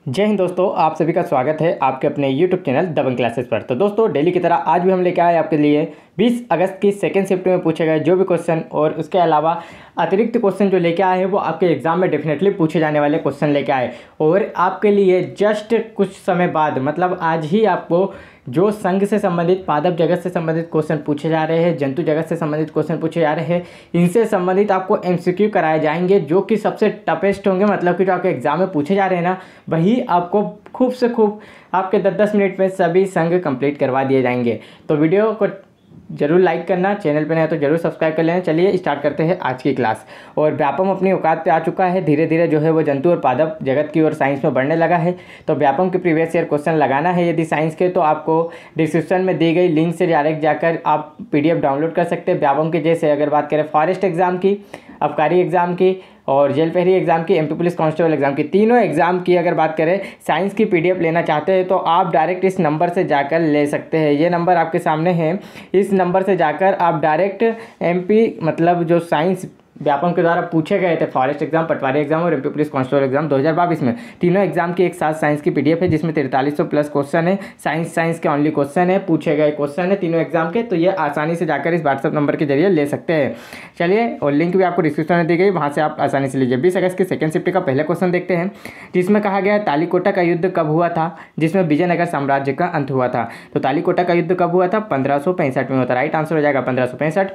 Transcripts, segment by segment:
जय हिंद दोस्तों, आप सभी का स्वागत है आपके अपने YouTube चैनल दबंग क्लासेस पर। तो दोस्तों, डेली की तरह आज भी हम लेकर आए आपके लिए 20 अगस्त की सेकेंड शिफ्ट में पूछे गए जो भी क्वेश्चन और उसके अलावा अतिरिक्त क्वेश्चन जो लेके आए हैं वो आपके एग्जाम में डेफिनेटली पूछे जाने वाले क्वेश्चन लेके आए। और आपके लिए जस्ट कुछ समय बाद मतलब आज ही आपको जो संघ से संबंधित, पादप जगत से संबंधित क्वेश्चन पूछे जा रहे हैं, जंतु जगत से संबंधित क्वेश्चन पूछे जा रहे हैं, इनसे संबंधित आपको एमसीक्यू कराए जाएंगे जो कि सबसे टफेस्ट होंगे। मतलब कि जो आपके एग्जाम में पूछे जा रहे हैं ना, वही आपको खूब से खूब आपके 10-10 मिनट में सभी संघ कंप्लीट करवा दिए जाएंगे। तो वीडियो को जरूर लाइक करना, चैनल पे नए तो जरूर सब्सक्राइब कर लेना। चलिए स्टार्ट करते हैं आज की क्लास। और व्यापम अपनी औकात पे आ चुका है, धीरे धीरे जो है वो जंतु और पादप जगत की ओर साइंस में बढ़ने लगा है। तो व्यापम के प्रीवियस ईयर क्वेश्चन लगाना है यदि साइंस के, तो आपको डिस्क्रिप्शन में दी गई लिंक से डायरेक्ट जाकर आप PDF डाउनलोड कर सकते हैं। व्यापम के जैसे अगर बात करें फॉरेस्ट एग्जाम की, आबकारी एग्जाम की और जेल प्रहरी एग्जाम की, MP पुलिस कांस्टेबल एग्जाम की, तीनों एग्जाम की अगर बात करें साइंस की PDF लेना चाहते हैं तो आप डायरेक्ट इस नंबर से जाकर ले सकते हैं। ये नंबर आपके सामने है, इस नंबर से जाकर आप डायरेक्ट MP मतलब जो साइंस व्यापम के द्वारा पूछे गए थे, फॉरेस्ट एग्जाम, पटवारी एग्जाम और MP पुलिस कांस्टेबल एग्जाम 2022 में, तीनों एग्जाम की एक साथ साइंस की PDF है जिसमें 4300 प्लस क्वेश्चन है। साइंस के ओनली क्वेश्चन है, पूछे गए क्वेश्चन है तीनों एग्जाम के। तो ये आसानी से जाकर इस WhatsApp नंबर के जरिए ले सकते हैं। चलिए, और लिंक भी आपको डिस्क्रिप्शन में दी गई, वहाँ से आप आसानी से लीजिए। 20 अगस्त की सेकंड शिफ्ट का पहला क्वेश्चन देखते हैं जिसमें कहा गया है तालीकोटा का युद्ध कब हुआ था, जिसमें विजयनगर साम्राज्य का अंत हुआ था। तो तालीकोटा का युद्ध कब हुआ था? 1565 में हुआ था। राइट आंसर हो जाएगा 1565।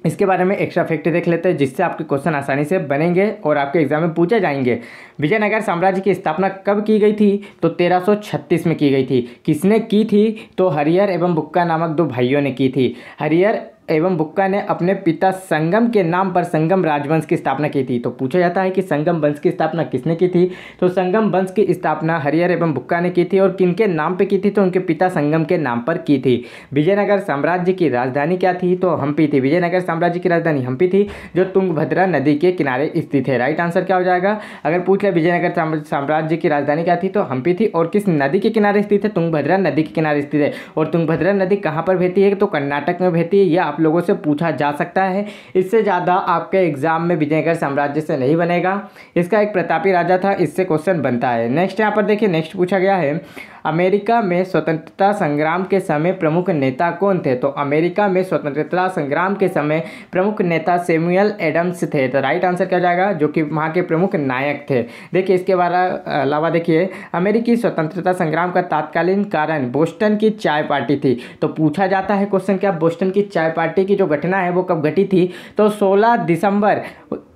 इसके बारे में एक्स्ट्रा फैक्ट देख लेते हैं जिससे आपके क्वेश्चन आसानी से बनेंगे और आपके एग्जाम में पूछे जाएंगे। विजयनगर साम्राज्य की स्थापना कब की गई थी? तो 1336 में की गई थी। किसने की थी? तो हरिहर एवं बुक्का नामक दो भाइयों ने की थी। हरिहर एवं बुक्का ने अपने पिता संगम के नाम पर संगम राजवंश की स्थापना की थी। तो पूछा जाता है कि संगम वंश की स्थापना किसने की थी? तो संगम वंश की स्थापना हरिहर एवं बुक्का ने की थी। और किनके नाम पे की थी? तो उनके पिता संगम के नाम पर की थी। विजयनगर साम्राज्य की राजधानी क्या थी? तो हम्पी थी। विजयनगर साम्राज्य की राजधानी हम्पी थी जो तुंगभद्रा नदी के किनारे स्थित है। राइट आंसर क्या हो जाएगा? अगर पूछ ले विजयनगर साम्राज्य की राजधानी क्या थी तो हम्पी थी। और किस नदी के किनारे स्थित है? तुंगभद्रा नदी के किनारे स्थित है। और तुंगभद्रा नदी कहाँ पर बहती है? तो कर्नाटक में बहती है। यह आप लोगों से पूछा जा सकता है। इससे ज़्यादा आपके एग्जाम में विजयनगर साम्राज्य से नहीं बनेगा। इसका एक प्रतापी राजा था, इससे क्वेश्चन बनता है। नेक्स्ट यहाँ पर देखिए, नेक्स्ट पूछा गया है अमेरिका में स्वतंत्रता संग्राम के समय प्रमुख नेता कौन थे? तो अमेरिका में स्वतंत्रता संग्राम के समय प्रमुख नेता सैमुअल एडम्स थे। तो राइट आंसर क्या जाएगा? जो कि वहाँ के प्रमुख नायक थे। देखिए, इसके अलावा देखिए, अमेरिकी स्वतंत्रता संग्राम का तत्कालीन कारण बोस्टन की चाय पार्टी थी। तो पूछा जाता है क्वेश्चन, क्या बोस्टन की चाय पार्टी की जो घटना है वो कब घटी थी? तो 16 दिसंबर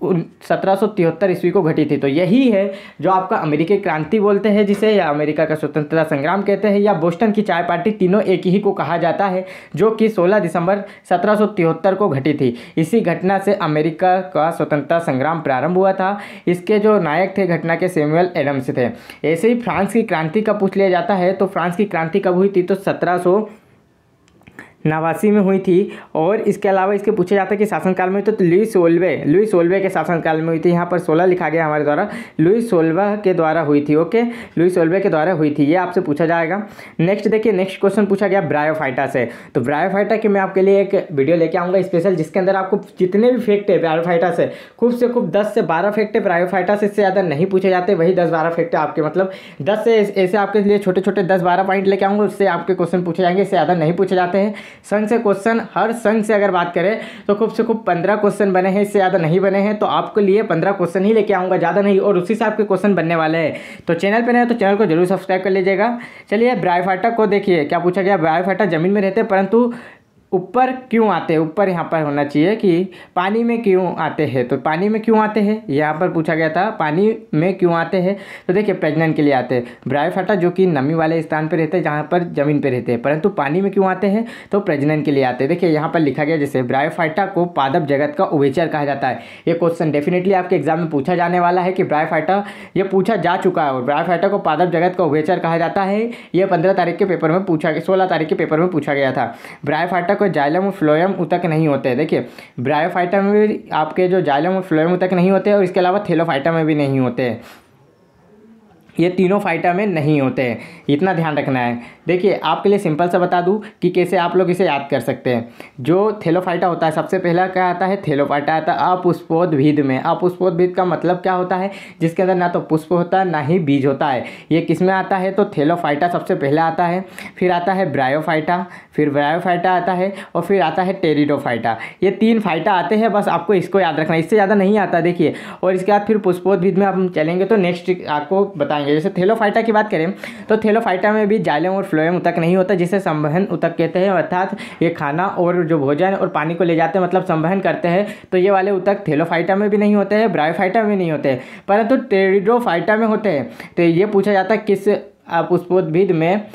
1773 ईस्वी को घटी थी। तो यही है जो आपका अमेरिकी क्रांति बोलते हैं जिसे, या अमेरिका का स्वतंत्रता संग्राम कहते हैं, या बोस्टन की चाय पार्टी, तीनों एक ही को कहा जाता है, जो कि 16 दिसंबर 1773 को घटी थी। इसी घटना से अमेरिका का स्वतंत्रता संग्राम प्रारंभ हुआ था। इसके जो नायक थे घटना के सैमुअल एडम्स थे। ऐसे ही फ्रांस की क्रांति का पूछ लिया जाता है। तो फ्रांस की क्रांति कब हुई थी? तो 1789 में हुई थी। और इसके अलावा इसके पूछा जाता है कि शासनकाल में, तो लुई सोल्वे के शासनकाल में हुई थी। यहाँ पर 16 लिखा गया हमारे द्वारा, लुई सोल्वे के द्वारा हुई थी। ओके, लुई सोल्वे के द्वारा हुई थी, ये आपसे पूछा जाएगा। नेक्स्ट देखिए, नेक्स्ट क्वेश्चन पूछा गया ब्रायोफाइटा से। तो ब्रायोफाइटा की मैं आपके लिए एक वीडियो लेके आऊँगा स्पेशल, जिसके अंदर आपको जितने भी फैक्ट है ब्रायोफाइटा से खूब 10 से 12 फैक्ट है ब्रायोफाइटा से, इससे ज़्यादा नहीं पूछे जाते। वही 10-12 फैक्ट है आपके, मतलब 10 से ऐसे आपके लिए छोटे छोटे 10-12 पॉइंट लेके आऊँगा, उससे आपके क्वेश्चन पूछे जाएंगे, इससे ज़्यादा नहीं पूछे जाते हैं। संघ से क्वेश्चन, हर संघ से अगर बात करें तो खूब से खूब 15 क्वेश्चन बने हैं, इससे ज़्यादा नहीं बने हैं। तो आपके लिए 15 क्वेश्चन ही लेके आऊँगा, ज़्यादा नहीं, और उसी से आपके क्वेश्चन बनने वाले हैं। तो चैनल पे नए तो चैनल को जरूर सब्सक्राइब कर लीजिएगा। चलिए, ब्रायोफाइटा को देखिए, क्या पूछा गया? ब्रायोफाइटा जमीन में रहते हैं परंतु ऊपर क्यों आते हैं? ऊपर यहाँ पर होना चाहिए कि पानी में क्यों आते हैं। तो पानी में क्यों आते हैं यहाँ पर पूछा गया था, पानी में क्यों आते हैं? तो देखिए, प्रजनन के लिए आते हैं। ब्रायोफाइटा जो कि नमी वाले स्थान पर रहते हैं, जहाँ पर जमीन पर रहते हैं, परंतु पानी में क्यों आते हैं? तो प्रजनन के लिए आते हैं। देखिए, यहाँ पर लिखा गया जैसे ब्रायोफाइटा को पादप जगत का उभयचर कहा जाता है। ये क्वेश्चन डेफिनेटली आपके एग्जाम में पूछा जाने वाला है कि ब्रायोफाइटा, ये पूछा जा चुका है। और ब्रायोफाइटा को पादप जगत का उभयचर कहा जाता है। ये 15 तारीख के पेपर में पूछा, 16 तारीख के पेपर में पूछा गया था। ब्रायोफाइटा को जाइलम और फ्लोएम ऊतक नहीं होते हैं। देखिए, ब्रायोफाइटा में भी आपके जो जाइलम और फ्लोएम ऊतक नहीं होते हैं, और इसके अलावा थैलोफाइटा में भी नहीं होते हैं। ये तीनों फाइटा में नहीं होते हैं, इतना ध्यान रखना है। देखिए आपके लिए सिंपल सा बता दूं कि कैसे आप लोग इसे याद कर सकते हैं। जो थैलोफाइटा होता है सबसे पहला क्या आता है, थैलोफाइटा आता है अपुष्पोद्भिद में। अपुष्पोद्भिद का मतलब क्या होता है, जिसके अंदर ना तो पुष्प होता है ना ही बीज होता है। ये किस में आता है, तो थैलोफाइटा सबसे पहला आता है, फिर आता है ब्रायोफाइटा, फिर ब्रायोफाइटा आता है और फिर आता है टेरिडोफाइटा। ये 3 फाइटा आते हैं, बस आपको इसको याद रखना, इससे ज़्यादा नहीं आता। देखिए और इसके बाद फिर पुष्पोद्भिद में हम चलेंगे तो नेक्स्ट आपको बताएंगे। जैसे थैलोफाइटा की बात करें तो थैलोफाइटा में भी जाइलम और फ्लोएम ऊतक नहीं होता, जिसे संवहन ऊतक कहते हैं, अर्थात ये खाना और जो भोजन और पानी को ले जाते हैं मतलब संवहन करते हैं। तो ये वाले ऊतक थैलोफाइटा में भी नहीं होते हैं, ब्रायोफाइटा में नहीं होते हैं, परंतु टेरिडोफाइटा में होते हैं। तो ये पूछा जाता है किस पुष्पोद्भिद में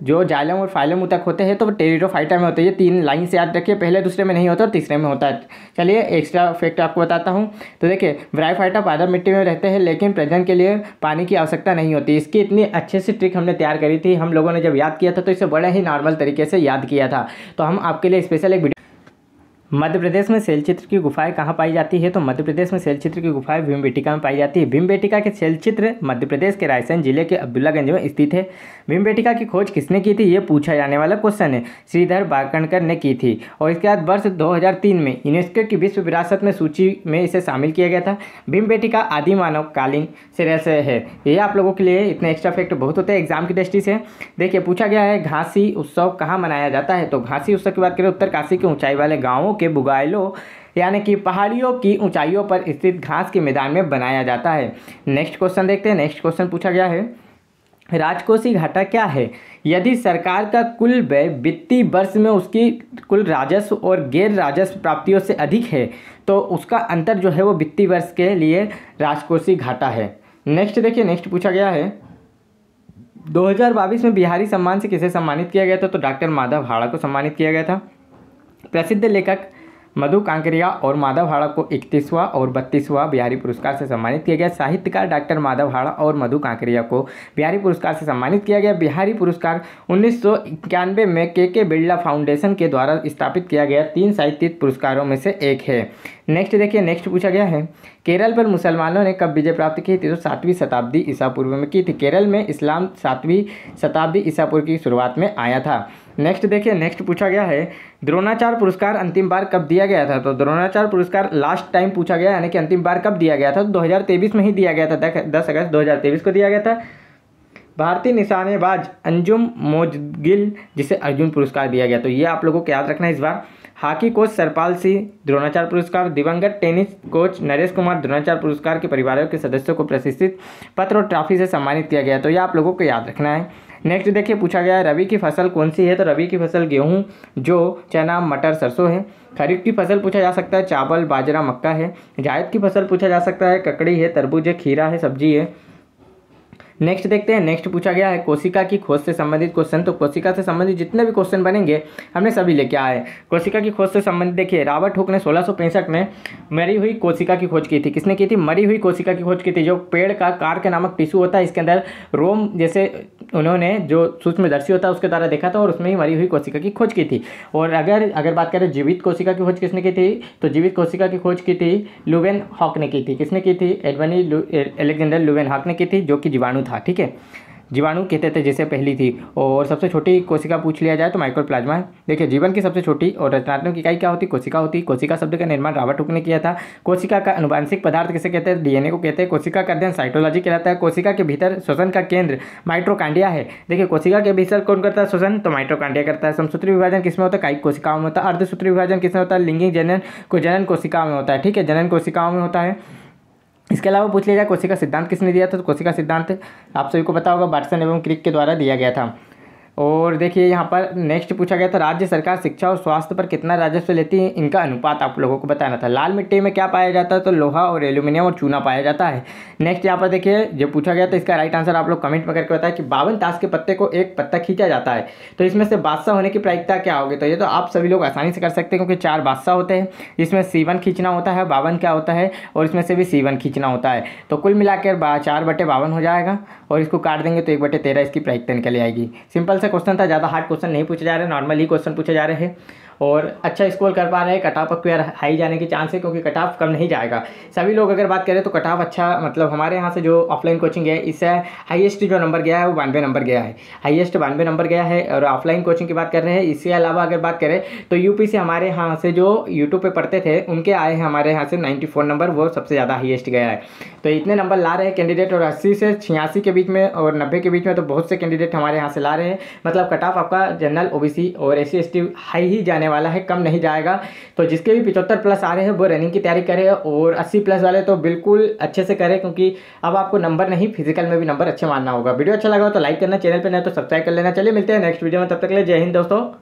जो जाइलम और फाइलम ऊतक होते हैं तो टेरिडोफाइटा में होते हैं। ये 3 लाइन से याद रखिए, पहले दूसरे में नहीं होता और तीसरे में होता है। चलिए एक्स्ट्रा फैक्ट आपको बताता हूँ। तो देखिए ब्रायोफाइटा पादप मिट्टी में रहते हैं, लेकिन प्रजनन के लिए पानी की आवश्यकता नहीं होती। इसकी इतनी अच्छे से ट्रिक हमने तैयार करी थी, हम लोगों ने जब याद किया था तो इसे बड़े ही नॉर्मल तरीके से याद किया था। तो हम आपके लिए स्पेशल एक मध्य प्रदेश में शैलचित्र की गुफाएं कहाँ पाई जाती है, तो मध्य प्रदेश में शैलचित्र की गुफाएं भीमबेटका में पाई जाती है। भीमबेटका के शैलचित्र मध्य प्रदेश के रायसेन जिले के अब्दुल्लागंज में स्थित है। भीमबेटका की खोज किसने की थी, ये पूछा जाने वाला क्वेश्चन है। श्रीधर बाकणकर ने की थी। और इसके बाद वर्ष 2003 में यूनेस्को की विश्व विरासत में सूची में इसे शामिल किया गया था। भीमबेटका आदि मानव कालीन सिरे से है। ये आप लोगों के लिए इतने एक्स्ट्रा फैक्ट बहुत होते हैं एग्जाम की दृष्टि से। देखिए पूछा गया है घासी उत्सव कहाँ मनाया जाता है, तो घासी उत्सव की बात करें उत्तरकाशी के ऊंचाई वाले गाँवों के बुगाइलों यानी कि पहाड़ियों की ऊंचाइयों पर स्थित घास के मैदान में बनाया जाता है। नेक्स्ट क्वेश्चन देखते हैं। नेक्स्ट क्वेश्चन पूछा गया है राजकोषीय घाटा क्या है, यदि सरकार का कुल व्यय वित्तीय वर्ष में उसकी कुल राजस्व और गैर राजस्व प्राप्तियों से अधिक है तो उसका अंतर जो है वो वित्तीय वर्ष के लिए राजकोषीय घाटा है। नेक्स्ट देखिए, नेक्स्ट पूछा गया है 2022 में बिहारी सम्मान से किसे सम्मानित किया गया था, तो डॉक्टर माधव हाड़ा को सम्मानित किया गया था। प्रसिद्ध लेखक मधु कांकरिया और माधव हाड़ा को 31वां और 32वां बिहारी पुरस्कार से सम्मानित किया गया। साहित्यकार डॉक्टर माधव हाड़ा और मधु कांकरिया को बिहारी पुरस्कार से सम्मानित किया गया। बिहारी पुरस्कार 1991 में के बिरला फाउंडेशन के द्वारा स्थापित किया गया 3 साहित्यिक पुरस्कारों में से एक है। नेक्स्ट देखिए, नेक्स्ट पूछा गया है केरल पर मुसलमानों ने कब विजय प्राप्त की थी, तो 7वीं शताब्दी ईसा पूर्व में की थी। केरल में इस्लाम 7वीं शताब्दी ईसा पूर्व की शुरुआत में आया था। नेक्स्ट देखिए, नेक्स्ट पूछा गया है द्रोणाचार्य पुरस्कार अंतिम बार कब दिया गया था, तो द्रोणाचार्य पुरस्कार लास्ट टाइम पूछा गया यानी कि अंतिम बार कब दिया गया था, तो 2023 में ही दिया गया था। 10 अगस्त 2023 को दिया गया था। भारतीय निशानेबाज अंजुम मोजगिल जिसे अर्जुन पुरस्कार दिया गया, तो ये आप लोगों को याद रखना है इस बार। हॉकी कोच सरपाल सिंह द्रोणाचार्य पुरस्कार। दिवंगत टेनिस कोच नरेश कुमार द्रोणाचार्य पुरस्कार के परिवारों के सदस्यों को प्रशिक्षित पत्र और ट्रॉफी से सम्मानित किया गया, तो ये आप लोगों को याद रखना है। नेक्स्ट देखिए पूछा गया है रबी की फसल कौन सी है, तो रबी की फसल गेहूं, जो चना, मटर, सरसों है। खरीफ की फसल पूछा जा सकता है चावल, बाजरा, मक्का है। जायद की फसल पूछा जा सकता है ककड़ी है, तरबूज है, खीरा है, सब्जी है। नेक्स्ट देखते हैं, नेक्स्ट पूछा गया है कोशिका की खोज से संबंधित क्वेश्चन, तो कोशिका से संबंधित जितने भी क्वेश्चन बनेंगे हमने सभी लेके आए। कोशिका की खोज से संबंधित देखिए रॉबर्ट हुक ने 1665 में मरी हुई कोशिका की खोज की थी। किसने की थी, मरी हुई कोशिका की खोज की थी। जो पेड़ का कार्क नामक टिश्यू होता है इसके अंदर रोम जैसे उन्होंने जो सूक्ष्मदर्शी होता है उसके द्वारा देखा था और उसमें ही मरी हुई कोशिका की खोज की थी। और अगर बात करें जीवित कोशिका की खोज किसने की थी, तो जीवित कोशिका की खोज की थी लुवेन हॉक ने की थी। किसने की थी, एडवर्नी अलेक्जेंडर लुवेन हॉक ने की थी, जो कि जीवाणु था। ठीक है, जीवाणु कहते थे जिसे पहली थी। और सबसे छोटी कोशिका पूछ लिया जाए तो माइक्रोप्लाज्मा है। देखिए जीवन की सबसे छोटी और रचनात्मक इकाई क्या होती, कोशिका होती। कोशिका शब्द का निर्माण रॉबर्ट हुक ने किया था। कोशिका का अनुवांशिक पदार्थ किसे कहते हैं, डीएनए को कहते हैं। कोशिका का अध्ययन साइटोलॉजी कहलाता है। कोशिका के भीतर श्वसन का केंद्र माइटोकांड्रिया है। देखिए कोशिका के भीतर कौन करता है श्वसन, तो माइटोकांड्रिया करता है। समसूत्री विभाजन किसमें होता है, कायिक कोशिकाओं में होता है। अर्धसूत्री विभाजन किसमें होता है, लिंगिक जनन कोशिकाओं में होता है। ठीक है, जनन कोशिकाओं में होता है। इसके अलावा पूछ लिया जाए कोशिका सिद्धांत किसने दिया था, तो कोशिका सिद्धांत आप सभी को पता होगा वाटसन एवं क्रिक के द्वारा दिया गया था। और देखिए यहाँ पर नेक्स्ट पूछा गया था राज्य सरकार शिक्षा और स्वास्थ्य पर कितना राजस्व लेती है, इनका अनुपात आप लोगों को बताना था। लाल मिट्टी में क्या पाया जाता है, तो लोहा और एल्यूमिनियम और चूना पाया जाता है। नेक्स्ट यहाँ पर देखिए जो पूछा गया था इसका राइट आंसर आप लोग कमेंट में करके बताएं कि 52 ताश के पत्ते को एक पत्ता खींचा जाता है, तो इसमें से बादशाह होने की प्रायिकता क्या होगी, तो ये तो आप सभी लोग आसानी से कर सकते हैं क्योंकि 4 बादशाह होते हैं। इसमें C1 खींचना होता है, 52 क्या होता है और इसमें से भी C1 खींचना होता है, तो कुल मिलाकर 4/52 हो जाएगा। और इसको काट देंगे तो 1/13 इसकी प्रायिकता निकल आएगी। सिंपल सा क्वेश्चन था, ज़्यादा हार्ड क्वेश्चन नहीं पूछे जा रहे, नॉर्मल ही क्वेश्चन पूछे जा रहे हैं। और अच्छा स्कोर कर पा रहे हैं, कट ऑफ आपके हाई जाने के चांस है क्योंकि कट ऑफ कम नहीं जाएगा। सभी लोग अगर बात करें तो कट ऑफ अच्छा मतलब हमारे यहाँ से जो ऑफलाइन कोचिंग है इससे हाईएस्ट जो नंबर गया है वो 92 नंबर गया है, हाईएस्ट 92 नंबर गया है। और ऑफलाइन कोचिंग की बात कर रहे हैं। इसके अलावा अगर बात करें तो यूपी से हमारे यहाँ से जो यूट्यूब पे पढ़ते थे उनके आए हैं हमारे यहाँ से 94 नंबर, वो सबसे ज़्यादा हाईएस्ट गया है। तो इतने नंबर ला रहे हैं कैंडिडेट, और 80 से 86 के बीच में और 90 के बीच में तो बहुत से कैंडिडेट हमारे यहाँ से ला रहे हैं। मतलब कट ऑफ आपका जनरल ओबीसी और SC ST हाई ही जाने वाला है, कम नहीं जाएगा। तो जिसके भी 75 प्लस आ रहे हैं वो रनिंग की तैयारी करें, और 80 प्लस वाले तो बिल्कुल अच्छे से करें, क्योंकि अब आपको नंबर नहीं फिजिकल में भी नंबर अच्छे मानना होगा। वीडियो अच्छा लगा तो लाइक करना, चैनल पर नहीं तो सब्सक्राइब कर लेना। चलिए मिलते हैं नेक्स्ट वीडियो में, तब तक के लिए जय हिंद दोस्तों।